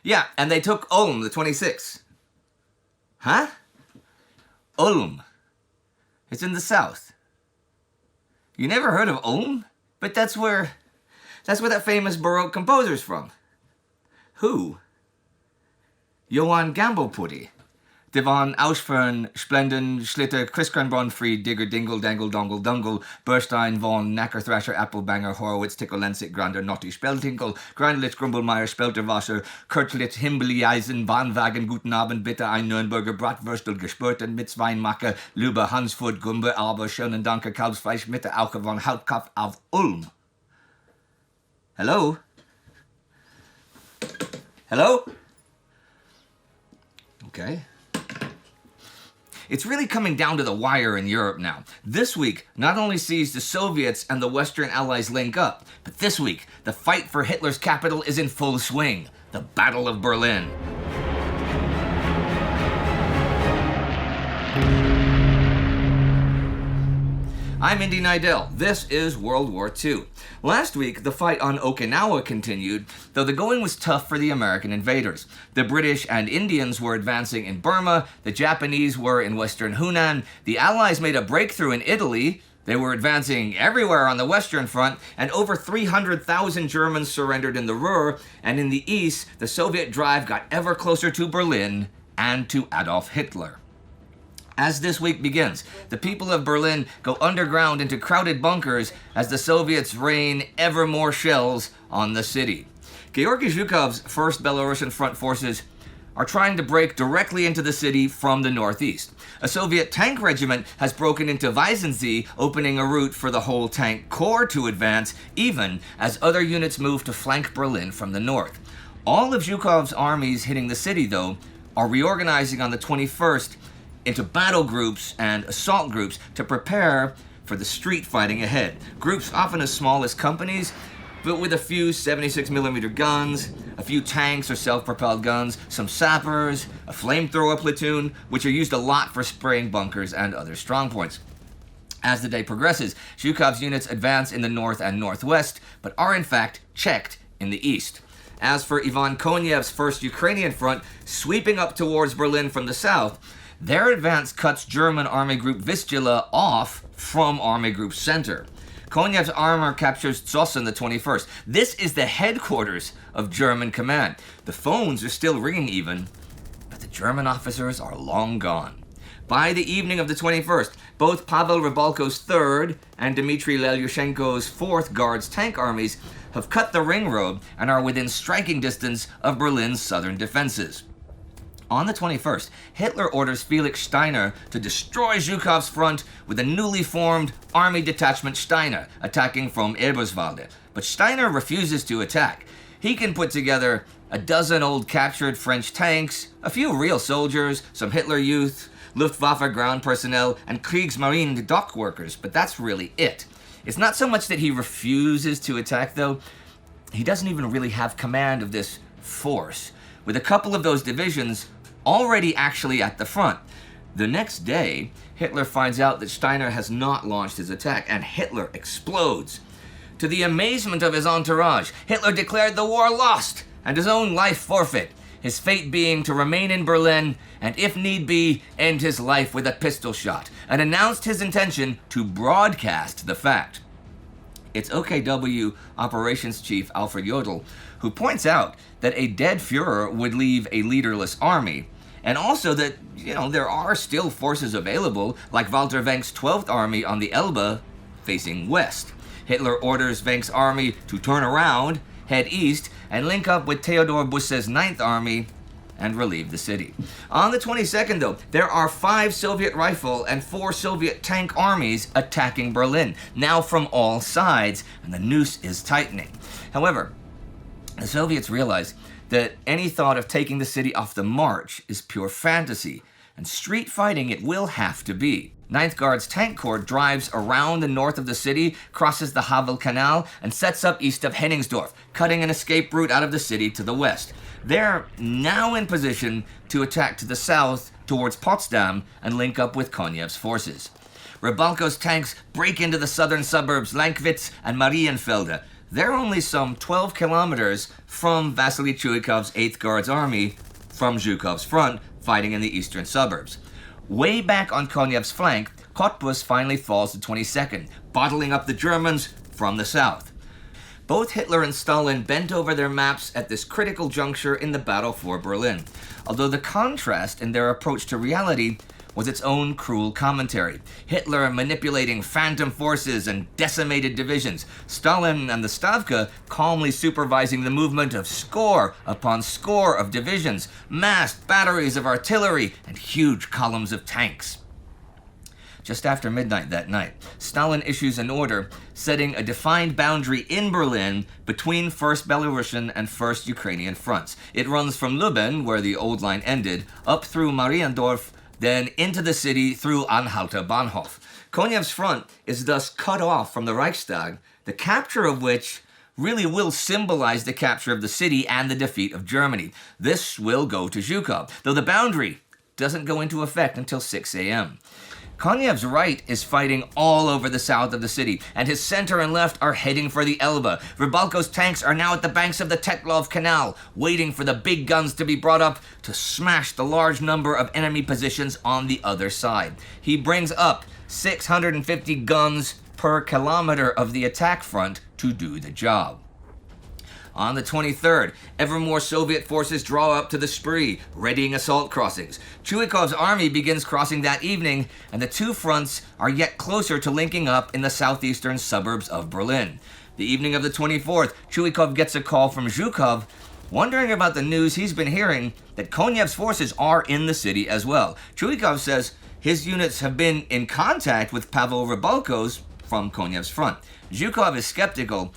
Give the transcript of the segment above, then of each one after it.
Yeah, and they took Ulm the 26th. Huh? Ulm. It's in the south. You never heard of Ulm? But that's where that famous Baroque composer's from. Who? Johann Gambelputty. De van Ausfern, Splenden, Schlitter, Kriskernbronfried, Digger, Dingle, Dangle, Dongle, Dungle, Burstein, Von, Knacker, Thrasher, Applebanger, Horowitz, Tickelensik, Grander, Notti, Speltinkel, Grindlich, Grumbelmeier, Spelterwasser, Kurtlit, Himbelieisen, Bahnwagen, Guten Abend, Bitte, ein Nürnberger, Bratwürstel, Gespörten, Mitzweinmacher, Lübe, Hansfurt, Gumbe, Aber, Schönen Danke, Kalbsfleisch, Mitte, Auge von Hautkopf auf Ulm. Hello? Hello? Okay. It's really coming down to the wire in Europe now. This week not only sees the Soviets and the Western Allies link up, but this week the fight for Hitler's capital is in full swing. The Battle of Berlin. I'm Indy Nidell. This is World War II. Last week, the fight on Okinawa continued, though the going was tough for the American invaders. The British and Indians were advancing in Burma, the Japanese were in Western Hunan, the Allies made a breakthrough in Italy, they were advancing everywhere on the Western Front, and over 300,000 Germans surrendered in the Ruhr, and in the East, the Soviet drive got ever closer to Berlin and to Adolf Hitler. As this week begins, the people of Berlin go underground into crowded bunkers as the Soviets rain ever more shells on the city. Georgy Zhukov's 1st Belarusian Front forces are trying to break directly into the city from the northeast. A Soviet tank regiment has broken into Weissensee, opening a route for the whole tank corps to advance, even as other units move to flank Berlin from the north. All of Zhukov's armies hitting the city, though, are reorganizing on the 21st into battle groups and assault groups to prepare for the street fighting ahead. Groups often as small as companies, but with a few 76mm guns, a few tanks or self-propelled guns, some sappers, a flamethrower platoon, which are used a lot for spraying bunkers and other strongpoints. As the day progresses, Zhukov's units advance in the north and northwest, but are in fact checked in the east. As for Ivan Konyev's 1st Ukrainian Front, sweeping up towards Berlin from the south, their advance cuts German Army Group Vistula off from Army Group Center. Konyev's armor captures Zossen the 21st. This is the headquarters of German command. The phones are still ringing even, but the German officers are long gone. By the evening of the 21st, both Pavel Rybalko's 3rd and Dmitry Lelyushenko's 4th Guards tank armies have cut the ring road and are within striking distance of Berlin's southern defenses. On the 21st, Hitler orders Felix Steiner to destroy Zhukov's front with a newly formed Army Detachment Steiner, attacking from Eberswalde. But Steiner refuses to attack. He can put together a dozen old captured French tanks, a few real soldiers, some Hitler Youth, Luftwaffe ground personnel, and Kriegsmarine dock workers, but that's really it. It's not so much that he refuses to attack, though. He doesn't even really have command of this force, with a couple of those divisions already actually at the front. The next day, Hitler finds out that Steiner has not launched his attack, and Hitler explodes. To the amazement of his entourage, Hitler declared the war lost and his own life forfeit, his fate being to remain in Berlin and, if need be, end his life with a pistol shot, and announced his intention to broadcast the fact. It's OKW Operations Chief Alfred Jodl who points out that a dead Führer would leave a leaderless army, and also that, there are still forces available, like Walter Wenck's 12th Army on the Elbe, facing west. Hitler orders Wenck's army to turn around, head east, and link up with Theodor Busse's 9th Army and relieve the city. On the 22nd, though, there are 5 Soviet rifle and 4 Soviet tank armies attacking Berlin, now from all sides, and the noose is tightening. However, the Soviets realize that any thought of taking the city off the march is pure fantasy, and street fighting it will have to be. 9th Guards Tank Corps drives around the north of the city, crosses the Havel Canal, and sets up east of Henningsdorf, cutting an escape route out of the city to the west. They're now in position to attack to the south towards Potsdam and link up with Konyev's forces. Rybalko's tanks break into the southern suburbs Lankwitz and Marienfelde. they're only some 12 kilometers from Vasily Chuikov's 8th Guards Army from Zhukov's front, fighting in the eastern suburbs. Way back on Konyev's flank, Cottbus finally falls the 22nd, bottling up the Germans from the south. Both Hitler and Stalin bent over their maps at this critical juncture in the battle for Berlin, although the contrast in their approach to reality was its own cruel commentary. Hitler manipulating phantom forces and decimated divisions, Stalin and the Stavka calmly supervising the movement of score upon score of divisions, massed batteries of artillery, and huge columns of tanks. Just after midnight that night, Stalin issues an order setting a defined boundary in Berlin between 1st Belarusian and 1st Ukrainian fronts. It runs from Luben, where the old line ended, up through Mariendorf, then into the city through Anhalter Bahnhof. Konyev's front is thus cut off from the Reichstag, the capture of which really will symbolize the capture of the city and the defeat of Germany. This will go to Zhukov, though the boundary doesn't go into effect until 6 a.m. Konyev's right is fighting all over the south of the city, and his center and left are heading for the Elbe. Rybalko's tanks are now at the banks of the Tetlov Canal, waiting for the big guns to be brought up to smash the large number of enemy positions on the other side. He brings up 650 guns per kilometer of the attack front to do the job. On the 23rd, ever more Soviet forces draw up to the Spree, readying assault crossings. Chuikov's army begins crossing that evening, and the two fronts are yet closer to linking up in the southeastern suburbs of Berlin. The evening of the 24th, Chuikov gets a call from Zhukov, wondering about the news he's been hearing that Konyev's forces are in the city as well. Chuikov says his units have been in contact with Pavel Rybalko's from Konyev's front. Zhukov is skeptical,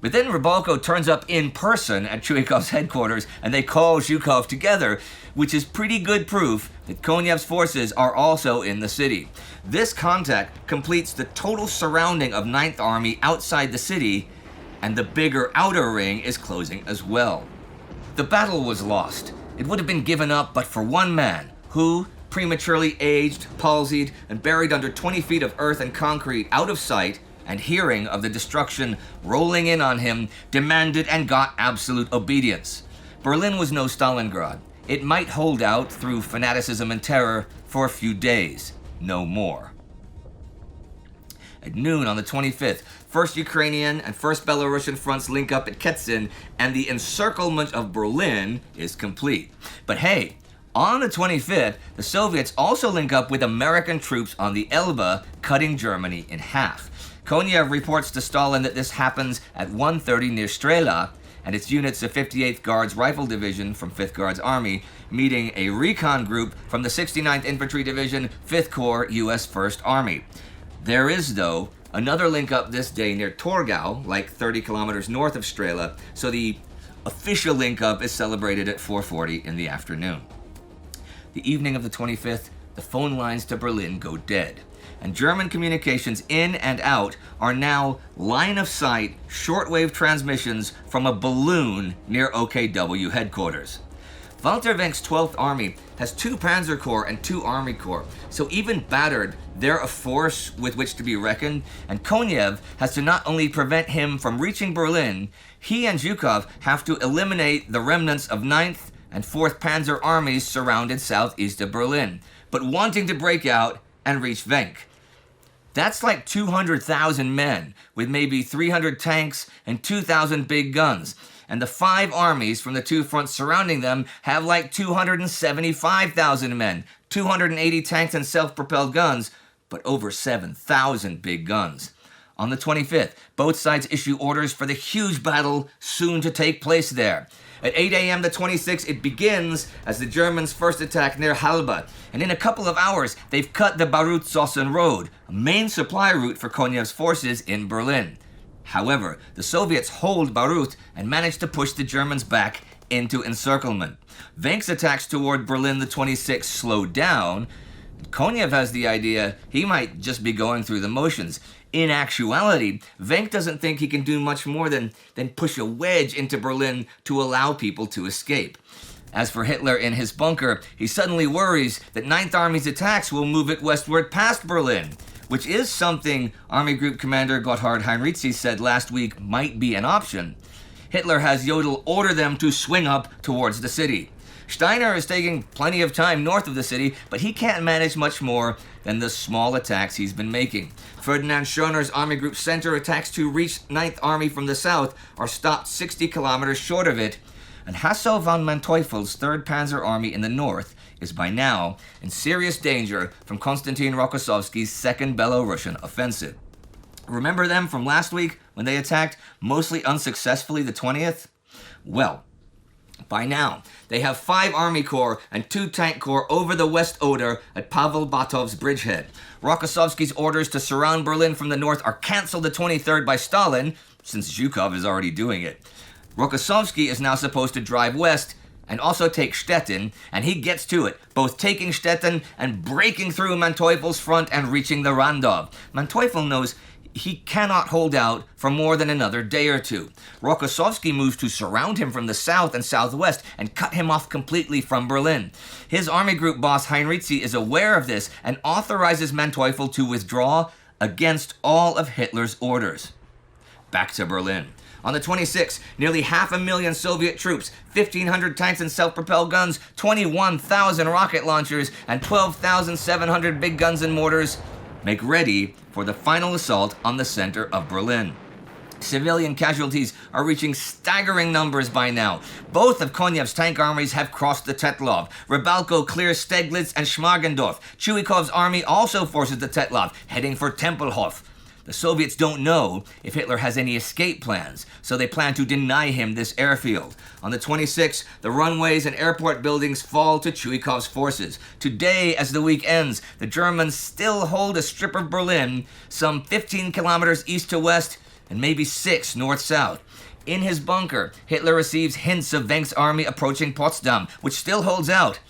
but then Rybalko turns up in person at Chuikov's headquarters, and they call Zhukov together, which is pretty good proof that Konyev's forces are also in the city. This contact completes the total surrounding of 9th Army outside the city, and the bigger outer ring is closing as well. The battle was lost. It would have been given up but for one man, who, prematurely aged, palsied, and buried under 20 feet of earth and concrete out of sight, and hearing of the destruction rolling in on him, demanded and got absolute obedience. Berlin was no Stalingrad. It might hold out through fanaticism and terror for a few days, no more. At noon on the 25th, 1st Ukrainian and 1st Belarusian fronts link up at Ketsin, and the encirclement of Berlin is complete. But hey, on the 25th, the Soviets also link up with American troops on the Elbe, cutting Germany in half. Konyev reports to Stalin that this happens at 1:30 near Strela, and its units of 58th Guards Rifle Division from 5th Guards Army meeting a recon group from the 69th Infantry Division, 5th Corps, U.S. 1st Army. There is, though, another link-up this day near Torgau, like 30 kilometers north of Strela, so the official link-up is celebrated at 4:40 in the afternoon. The evening of the 25th, the phone lines to Berlin go dead, and German communications in and out are now line-of-sight shortwave transmissions from a balloon near OKW headquarters. Walter Wenck's 12th Army has 2 Panzer Corps and 2 Army Corps, so even battered, they're a force with which to be reckoned, and Konyev has to not only prevent him from reaching Berlin, he and Zhukov have to eliminate the remnants of 9th and 4th Panzer armies surrounded southeast of Berlin, but wanting to break out and reach Wenck. That's like 200,000 men, with maybe 300 tanks and 2,000 big guns. And the 5 armies from the 2 fronts surrounding them have like 275,000 men, 280 tanks and self-propelled guns, but over 7,000 big guns. On the 25th, both sides issue orders for the huge battle soon to take place there. At 8 a.m. the 26th, it begins as the Germans first attack near Halba, and in a couple of hours, they've cut the Barut-Zossen road, a main supply route for Konyev's forces in Berlin. However, the Soviets hold Barut and manage to push the Germans back into encirclement. Wenck's attacks toward Berlin the 26th slow down. Konyev has the idea he might just be going through the motions. In actuality, Wenck doesn't think he can do much more than push a wedge into Berlin to allow people to escape. As for Hitler in his bunker, he suddenly worries that 9th Army's attacks will move it westward past Berlin, which is something Army Group Commander Gotthard Heinrizi said last week might be an option, Hitler has Jodl order them to swing up towards the city. Steiner is taking plenty of time north of the city, but he can't manage much more than the small attacks he's been making. Ferdinand Schöner's Army Group Center attacks to reach 9th Army from the south are stopped 60 kilometers short of it, and Hasso von Manteuffel's 3rd Panzer Army in the north is by now in serious danger from Konstantin Rokossovsky's 2nd Belarusian offensive. Remember them from last week when they attacked, mostly unsuccessfully, the 20th? Well, by now, they have 5 Army Corps and 2 Tank Corps over the West Oder at Pavel Batov's bridgehead. Rokossovsky's orders to surround Berlin from the north are cancelled the 23rd by Stalin, since Zhukov is already doing it. Rokossovsky is now supposed to drive west and also take Stettin, and he gets to it, both taking Stettin and breaking through Manteuffel's front and reaching the Randov. Manteufel knows he cannot hold out for more than another day or two. Rokossovsky moves to surround him from the south and southwest and cut him off completely from Berlin. His army group boss Heinrizi is aware of this and authorizes Manteufel to withdraw against all of Hitler's orders. Back to Berlin. On the 26th, nearly 500,000 Soviet troops, 1,500 tanks and self-propelled guns, 21,000 rocket launchers, and 12,700 big guns and mortars make ready for the final assault on the center of Berlin. Civilian casualties are reaching staggering numbers by now. Both of Konyev's tank armies have crossed the Tetlov. Rybalko clears Steglitz and Schmargendorf. Chuikov's army also forces the Tetlov, heading for Tempelhof. The Soviets don't know if Hitler has any escape plans, so they plan to deny him this airfield. On the 26th, the runways and airport buildings fall to Chuikov's forces. Today, as the week ends, the Germans still hold a strip of Berlin, some 15 kilometers east to west, and maybe 6 north-south. In his bunker, Hitler receives hints of Wenck's army approaching Potsdam, which still holds out.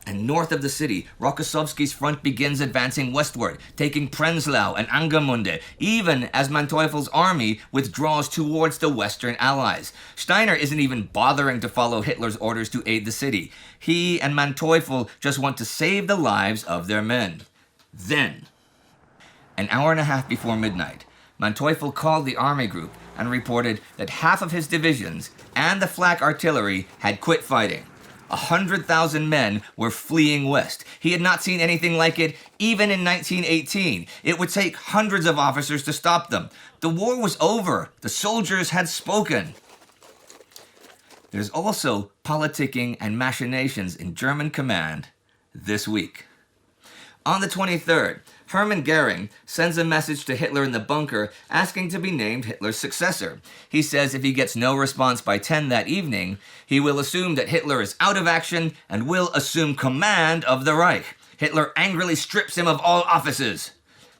And north of the city, Rokossovsky's front begins advancing westward, taking Prenzlau and Angermunde, even as Manteufel's army withdraws towards the Western Allies. Steiner isn't even bothering to follow Hitler's orders to aid the city. He and Manteufel just want to save the lives of their men. Then, an hour and a half before midnight, Manteufel called the army group and reported that half of his divisions and the flak artillery had quit fighting. 100,000 men were fleeing west. He had not seen anything like it even in 1918. It would take hundreds of officers to stop them. The war was over. The soldiers had spoken. There's also politicking and machinations in German command this week. On the 23rd, Hermann Göring sends a message to Hitler in the bunker asking to be named Hitler's successor. He says if he gets no response by 10 that evening, he will assume that Hitler is out of action and will assume command of the Reich. Hitler angrily strips him of all offices.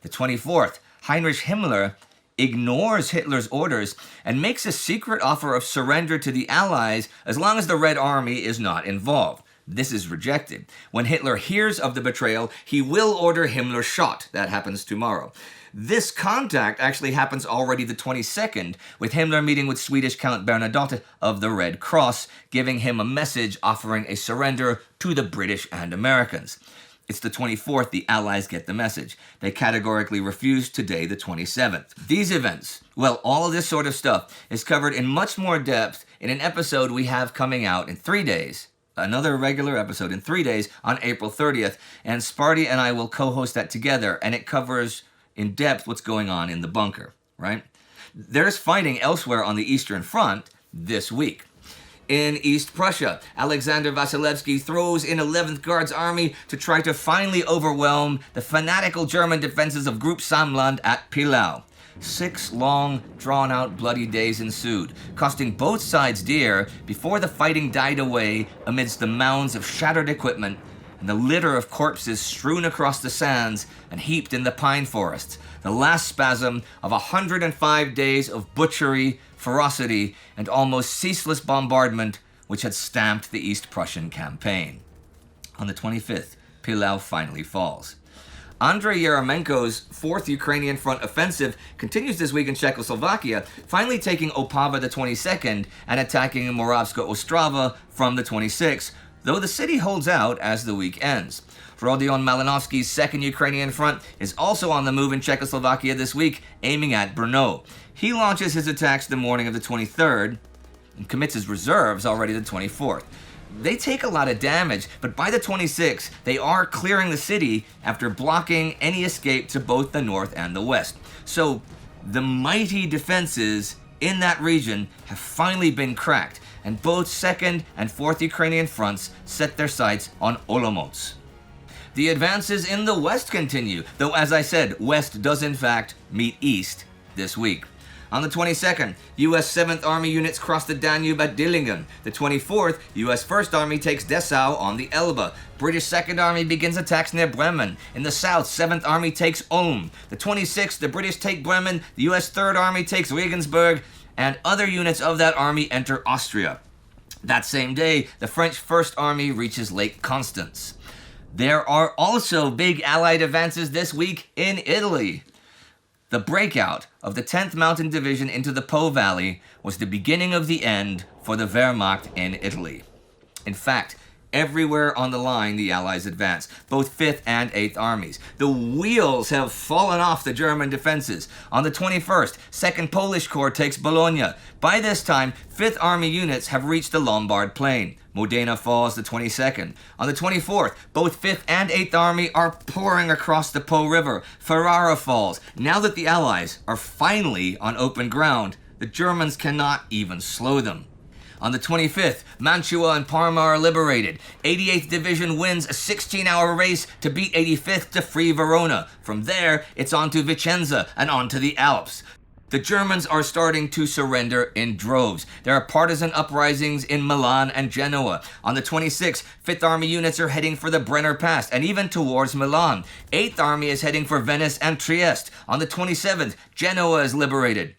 The 24th, Heinrich Himmler ignores Hitler's orders and makes a secret offer of surrender to the Allies as long as the Red Army is not involved. This is rejected. When Hitler hears of the betrayal, he will order Himmler shot. That happens tomorrow. This contact actually happens already the 22nd, with Himmler meeting with Swedish Count Bernadotte of the Red Cross, giving him a message offering a surrender to the British and Americans. It's the 24th the Allies get the message. They categorically refuse today, the 27th. These events, well, all of this sort of stuff is covered in much more depth in an episode we have coming out in 3 days. Another regular episode in 3 days on April 30th, and Sparty and I will co-host that together, and it covers in depth what's going on in the bunker, right? There's fighting elsewhere on the Eastern Front this week. In East Prussia, Alexander Vasilevsky throws in 11th Guards Army to try to finally overwhelm the fanatical German defenses of Group Samland at Pillau. 6 long, drawn-out, bloody days ensued, costing both sides dear before the fighting died away amidst the mounds of shattered equipment and the litter of corpses strewn across the sands and heaped in the pine forests, the last spasm of 105 days of butchery, ferocity, and almost ceaseless bombardment which had stamped the East Prussian campaign. On the 25th, Pillau finally falls. Andrei Yeremenko's 4th Ukrainian Front offensive continues this week in Czechoslovakia, finally taking Opava the 22nd and attacking Moravska Ostrava from the 26th, though the city holds out as the week ends. Rodion Malinovsky's 2nd Ukrainian Front is also on the move in Czechoslovakia this week, aiming at Brno. He launches his attacks the morning of the 23rd and commits his reserves already the 24th. They take a lot of damage, but by the 26th, they are clearing the city after blocking any escape to both the north and the west. So, the mighty defenses in that region have finally been cracked, and both 2nd and 4th Ukrainian fronts set their sights on Olomouc. The advances in the west continue, though as I said, west does in fact meet east this week. On the 22nd, U.S. 7th Army units cross the Danube at Dillingen. The 24th, U.S. 1st Army takes Dessau on the Elbe. British 2nd Army begins attacks near Bremen. In the south, 7th Army takes Ulm. The 26th, the British take Bremen. The U.S. 3rd Army takes Regensburg, and other units of that army enter Austria. That same day, the French 1st Army reaches Lake Constance. There are also big Allied advances this week in Italy. The breakout of the 10th Mountain Division into the Po Valley was the beginning of the end for the Wehrmacht in Italy. In fact, everywhere on the line the Allies advance, both 5th and 8th Armies. The wheels have fallen off the German defenses. On the 21st, 2nd Polish Corps takes Bologna. By this time, 5th Army units have reached the Lombard Plain. Modena falls the 22nd. On the 24th, both 5th and 8th Army are pouring across the Po River. Ferrara falls. Now that the Allies are finally on open ground, the Germans cannot even slow them. On the 25th, Mantua and Parma are liberated. 88th Division wins a 16-hour race to beat 85th to free Verona. From there, it's on to Vicenza and on to the Alps. The Germans are starting to surrender in droves. There are partisan uprisings in Milan and Genoa. On the 26th, 5th Army units are heading for the Brenner Pass and even towards Milan. 8th Army is heading for Venice and Trieste. On the 27th, Genoa is liberated.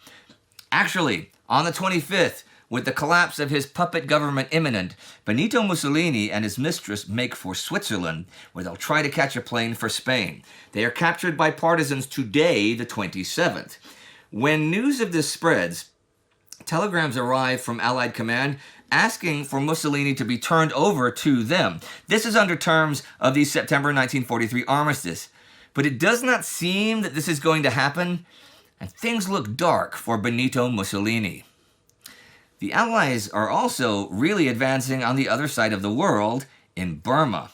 Actually, on the 25th, with the collapse of his puppet government imminent, Benito Mussolini and his mistress make for Switzerland, where they'll try to catch a plane for Spain. They are captured by partisans today, the 27th. When news of this spreads, telegrams arrive from Allied command asking for Mussolini to be turned over to them. This is under terms of the September 1943 armistice. But it does not seem that this is going to happen, and things look dark for Benito Mussolini. The Allies are also really advancing on the other side of the world, in Burma.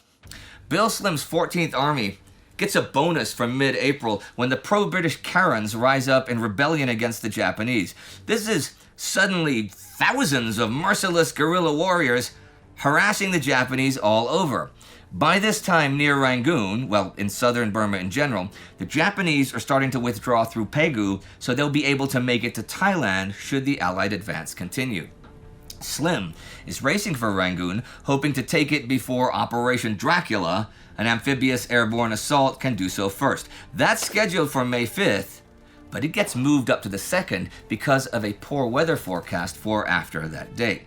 Bill Slim's 14th Army gets a bonus from mid-April when the pro-British Karens rise up in rebellion against the Japanese. This is suddenly thousands of merciless guerrilla warriors harassing the Japanese all over. By this time near Rangoon, well, in southern Burma in general, the Japanese are starting to withdraw through Pegu, so they'll be able to make it to Thailand should the Allied advance continue. Slim is racing for Rangoon, hoping to take it before Operation Dracula, an amphibious airborne assault, can do so first. That's scheduled for May 5th, but it gets moved up to the 2nd because of a poor weather forecast for after that date.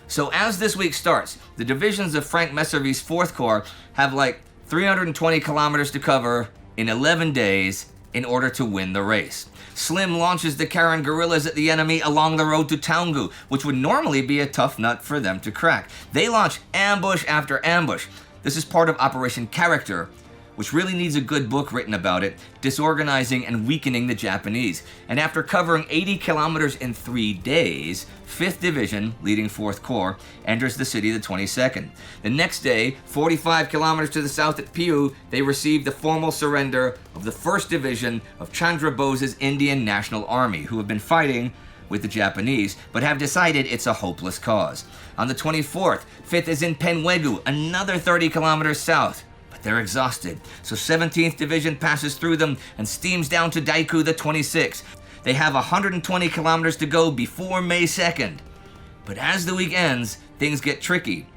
So as this week starts, the divisions of Frank Messervy's 4th Corps have like 320 kilometers to cover in 11 days in order to win the race. Slim launches the Karen guerrillas at the enemy along the road to Taungu, which would normally be a tough nut for them to crack. They launch ambush after ambush. This is part of Operation Character, which really needs a good book written about it, disorganizing and weakening the Japanese. And after covering 80 kilometers in 3 days, 5th Division, leading 4th Corps, enters the city the 22nd. The next day, 45 kilometers to the south at Piu, they receive the formal surrender of the 1st Division of Chandra Bose's Indian National Army, who have been fighting with the Japanese, but have decided it's a hopeless cause. On the 24th, 5th is in Penwegu, another 30 kilometers south. They're exhausted, so 17th Division passes through them and steams down to Daiku the 26th. They have 120 kilometers to go before May 2nd. But as the week ends, things get tricky.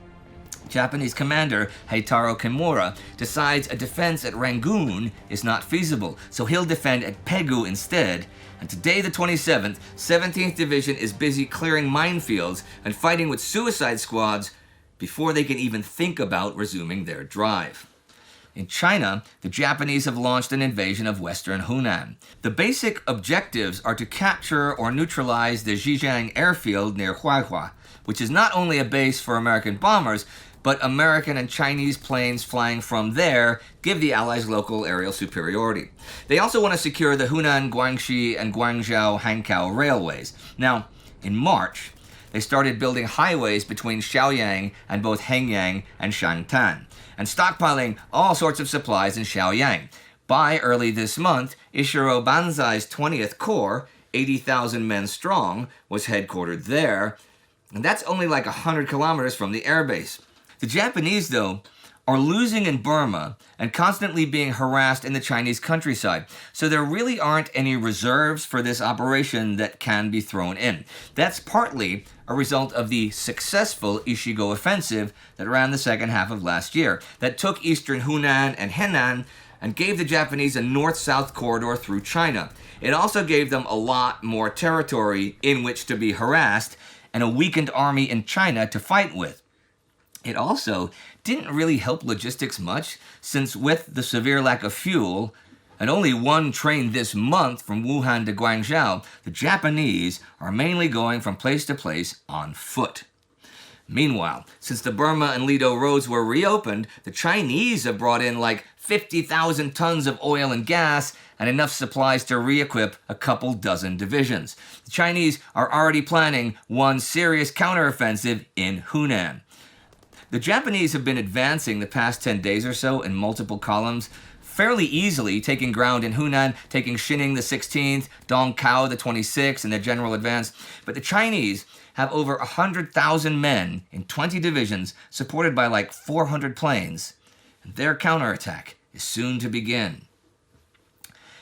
Japanese commander Heitaro Kimura decides a defense at Rangoon is not feasible, so he'll defend at Pegu instead. And today, the 27th, 17th Division is busy clearing minefields and fighting with suicide squads before they can even think about resuming their drive. In China, the Japanese have launched an invasion of Western Hunan. The basic objectives are to capture or neutralize the Zhejiang airfield near Huaihua, which is not only a base for American bombers, but American and Chinese planes flying from there give the Allies local aerial superiority. They also want to secure the Hunan, Guangxi, and Guangzhou Hankow railways. Now, in March, they started building highways between Shaoyang and both Hengyang and Shantan, and stockpiling all sorts of supplies in Shaoyang. By early this month, Ishiro Banzai's 20th Corps, 80,000 men strong, was headquartered there, and that's only like 100 kilometers from the airbase. The Japanese, though, are losing in Burma and constantly being harassed in the Chinese countryside, so there really aren't any reserves for this operation that can be thrown in. That's partly a result of the successful Ishigo offensive that ran the second half of last year, that took Eastern Hunan and Henan and gave the Japanese a north-south corridor through China. It also gave them a lot more territory in which to be harassed and a weakened army in China to fight with. It also didn't really help logistics much, since with the severe lack of fuel and only one train this month from Wuhan to Guangzhou, the Japanese are mainly going from place to place on foot. Meanwhile, since the Burma and Lido roads were reopened, the Chinese have brought in like 50,000 tons of oil and gas and enough supplies to re-equip a couple dozen divisions. The Chinese are already planning one serious counteroffensive in Hunan. The Japanese have been advancing the past 10 days or so in multiple columns, fairly easily taking ground in Hunan, taking Xining the 16th, Dongkao the 26th in their general advance. But the Chinese have over 100,000 men in 20 divisions, supported by like 400 planes. And their counterattack is soon to begin.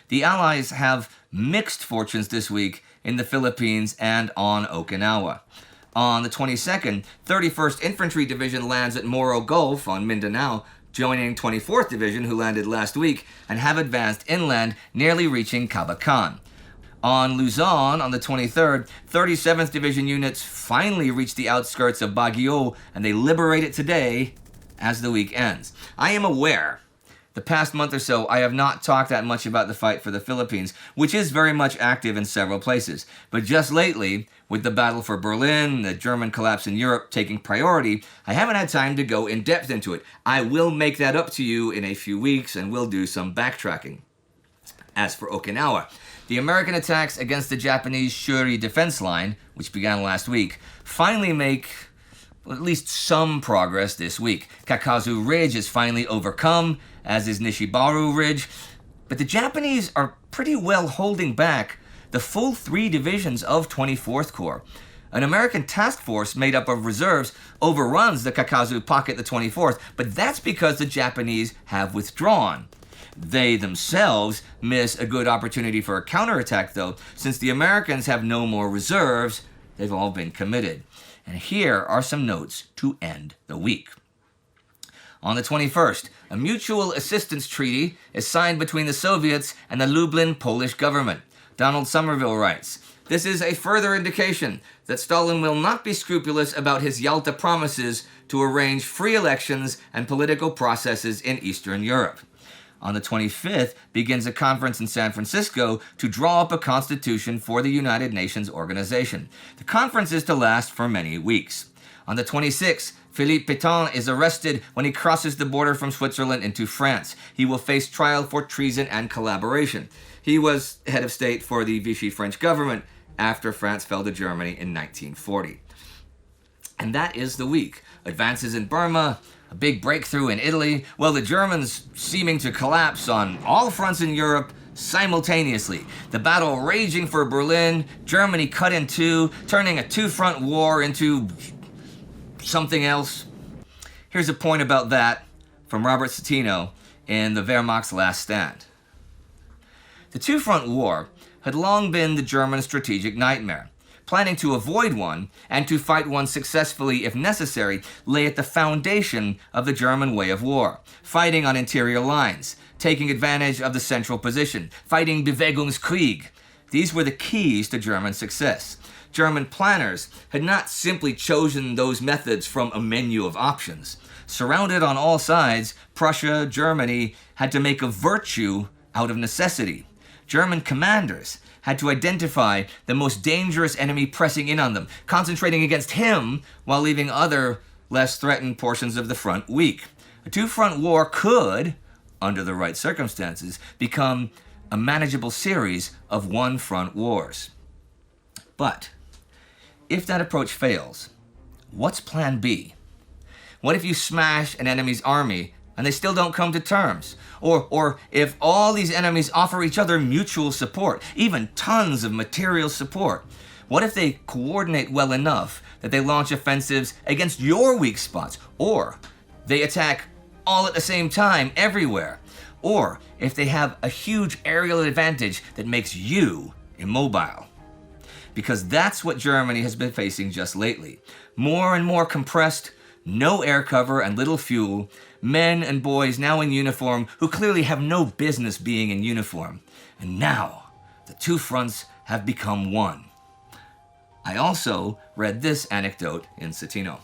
The Allies have mixed fortunes this week in the Philippines and on Okinawa. On the 22nd, 31st Infantry Division lands at Moro Gulf on Mindanao, joining 24th Division, who landed last week, and have advanced inland, nearly reaching Cabacan. On Luzon, on the 23rd, 37th Division units finally reached the outskirts of Baguio, and they liberate it today as the week ends. I am aware, the past month or so, I have not talked that much about the fight for the Philippines, which is very much active in several places. But just lately, with the battle for Berlin, the German collapse in Europe taking priority, I haven't had time to go in depth into it. I will make that up to you in a few weeks, and we'll do some backtracking. As for Okinawa, the American attacks against the Japanese Shuri defense line, which began last week, finally make at least some progress this week. Kakazu Ridge is finally overcome, as is Nishibaru Ridge, but the Japanese are pretty well holding back the full 3 divisions of 24th Corps. An American task force made up of reserves overruns the Kakazu pocket the 24th, but that's because the Japanese have withdrawn. They themselves miss a good opportunity for a counterattack, though, since the Americans have no more reserves. They've all been committed. And here are some notes to end the week. On the 21st, a mutual assistance treaty is signed between the Soviets and the Lublin Polish government. Donald Somerville writes, "This is a further indication that Stalin will not be scrupulous about his Yalta promises to arrange free elections and political processes in Eastern Europe." On the 25th begins a conference in San Francisco to draw up a constitution for the United Nations organization. The conference is to last for many weeks. On the 26th, Philippe Pétain is arrested when he crosses the border from Switzerland into France. He will face trial for treason and collaboration. He was head of state for the Vichy French government after France fell to Germany in 1940. And that is the week. Advances in Burma, a big breakthrough in Italy, well, the Germans seeming to collapse on all fronts in Europe simultaneously. The battle raging for Berlin, Germany cut in two, turning a two-front war into something else. Here's a point about that from Robert Citino in the Wehrmacht's Last Stand. The two-front war had long been the German strategic nightmare. Planning to avoid one and to fight one successfully if necessary lay at the foundation of the German way of war. Fighting on interior lines, taking advantage of the central position, fighting Bewegungskrieg. These were the keys to German success. German planners had not simply chosen those methods from a menu of options. Surrounded on all sides, Prussia, Germany had to make a virtue out of necessity. German commanders had to identify the most dangerous enemy pressing in on them, concentrating against him while leaving other less threatened portions of the front weak. A two-front war could, under the right circumstances, become a manageable series of one-front wars. But if that approach fails, what's plan B? What if you smash an enemy's army and they still don't come to terms? Or if all these enemies offer each other mutual support, even tons of material support, what if they coordinate well enough that they launch offensives against your weak spots? Or they attack all at the same time everywhere? Or if they have a huge aerial advantage that makes you immobile? Because that's what Germany has been facing just lately. More and more compressed, no air cover and little fuel, men and boys now in uniform who clearly have no business being in uniform. And now, the two fronts have become one. I also read this anecdote in Citino.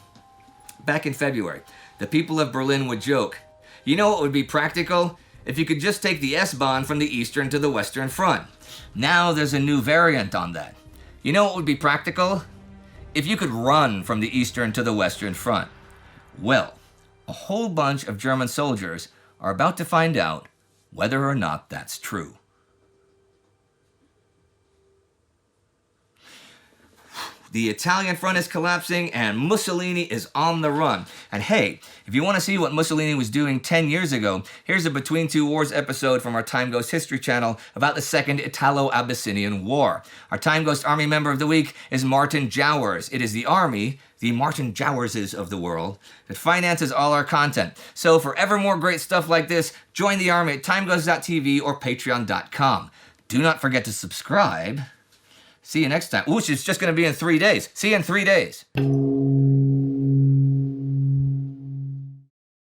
Back in February, the people of Berlin would joke, you know what would be practical? If you could just take the S-Bahn from the Eastern to the Western Front. Now there's a new variant on that. You know what would be practical? If you could run from the Eastern to the Western Front. Well, a whole bunch of German soldiers are about to find out whether or not that's true. The Italian front is collapsing and Mussolini is on the run. And hey, if you want to see what Mussolini was doing 10 years ago, here's a Between Two Wars episode from our Time Ghost History channel about the Second Italo-Abyssinian War. Our Time Ghost Army member of the week is Martin Jowers. It is the army, the Martin Jowerses of the world, that finances all our content. So for ever more great stuff like this, join the army at timeghost.tv or patreon.com. Do not forget to subscribe. See you next time. Ooh, it's just going to be in 3 days. See you in 3 days.